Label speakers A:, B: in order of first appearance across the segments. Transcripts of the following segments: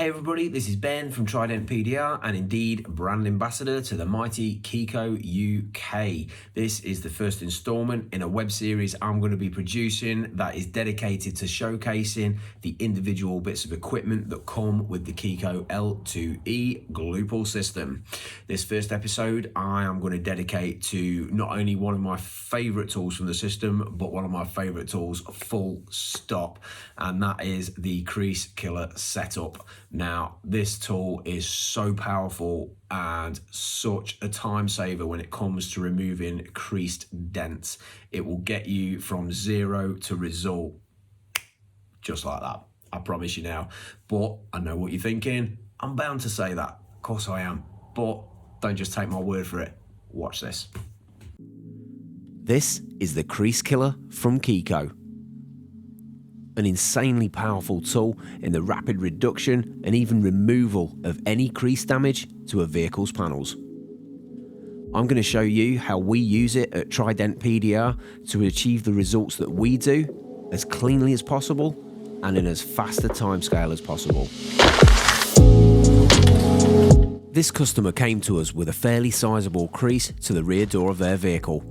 A: Hey everybody, this is Ben from TriDENT PDR and indeed Brand Ambassador to the mighty Keco UK. This is the first installment in a web series I'm going to be producing that is dedicated to showcasing the individual bits of equipment that come with the Keco L2E Glue Pull System. This first episode I am going to dedicate to not only one of my favourite tools from the system, but one of my favourite tools full stop, and that is the Crease Killer setup. Now, this tool is so powerful and such a time saver when it comes to removing creased dents. It will get you from zero to result just like that. I promise you now. But I know what you're thinking. I'm bound to say that. Of course I am. But don't just take my word for it. Watch this. This is the Crease Killer from Keco. An insanely powerful tool in the rapid reduction and even removal of any crease damage to a vehicle's panels. I'm going to show you how we use it at TriDENT PDR to achieve the results that we do as cleanly as possible and in as fast a timescale as possible. This customer came to us with a fairly sizable crease to the rear door of their vehicle.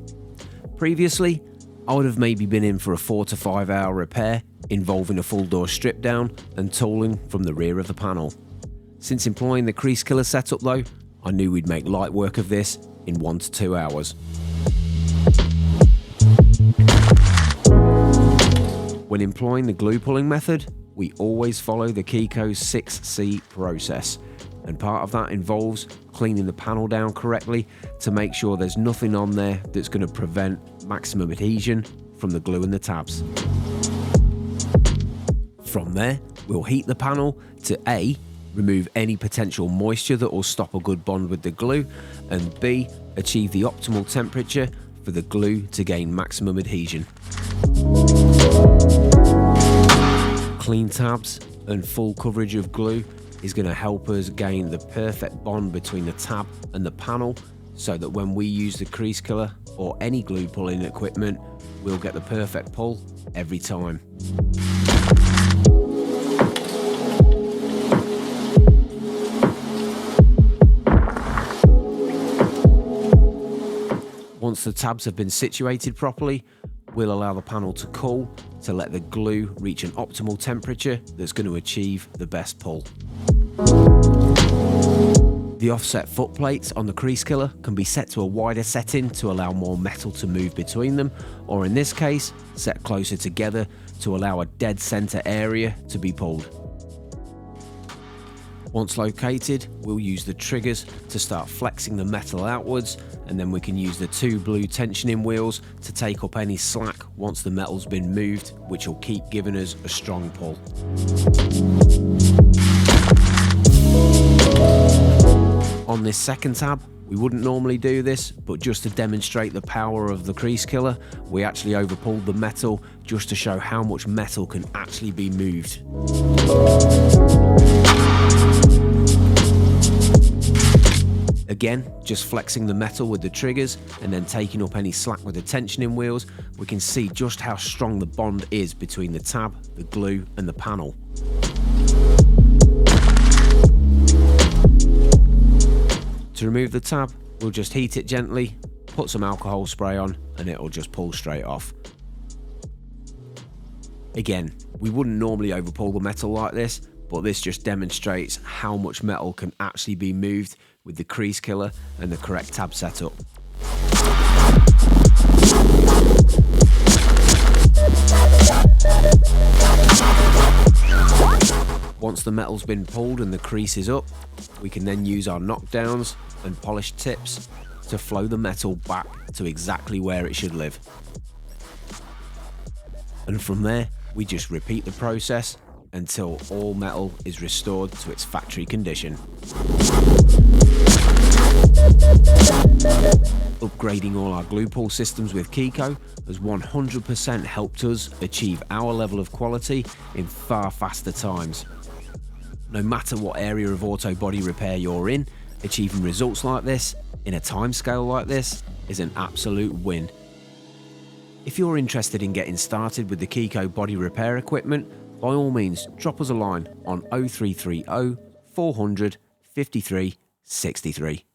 A: Previously, I would have maybe been in for a 4 to 5 hour repair involving a full door strip down and tooling from the rear of the panel. Since employing the Crease Killer setup though, I knew we'd make light work of this in 1 to 2 hours. When employing the glue pulling method, we always follow the Keco's 6C process, and part of that involves cleaning the panel down correctly to make sure there's nothing on there that's going to prevent maximum adhesion from the glue and the tabs. From there, we'll heat the panel to A, remove any potential moisture that will stop a good bond with the glue, and B, achieve the optimal temperature for the glue to gain maximum adhesion. Clean tabs and full coverage of glue is going to help us gain the perfect bond between the tab and the panel, so that when we use the Crease Killer or any glue pulling equipment, we'll get the perfect pull every time. Once the tabs have been situated properly, we'll allow the panel to cool to let the glue reach an optimal temperature that's going to achieve the best pull. The offset foot plates on the Crease Killer can be set to a wider setting to allow more metal to move between them, or in this case, set closer together to allow a dead center area to be pulled. Once located, we'll use the triggers to start flexing the metal outwards, and then we can use the 2 blue tensioning wheels to take up any slack once the metal's been moved, which will keep giving us a strong pull. On this second tab, we wouldn't normally do this, but just to demonstrate the power of the Crease Killer, we actually overpulled the metal just to show how much metal can actually be moved. Again, just flexing the metal with the triggers and then taking up any slack with the tensioning wheels, we can see just how strong the bond is between the tab, the glue and the panel. To remove the tab, we'll just heat it gently, put some alcohol spray on, and it'll just pull straight off. Again, we wouldn't normally overpull the metal like this, but this just demonstrates how much metal can actually be moved with the Crease Killer and the correct tab setup. Once the metal's been pulled and the crease is up, we can then use our knockdowns and polished tips to flow the metal back to exactly where it should live. And from there, we just repeat the process until all metal is restored to its factory condition. Upgrading all our glue pull systems with Keco has 100% helped us achieve our level of quality in far faster times. No matter what area of auto body repair you're in, achieving results like this in a timescale like this is an absolute win. If you're interested in getting started with the Keco body repair equipment, by all means drop us a line on 0330 400 53 63.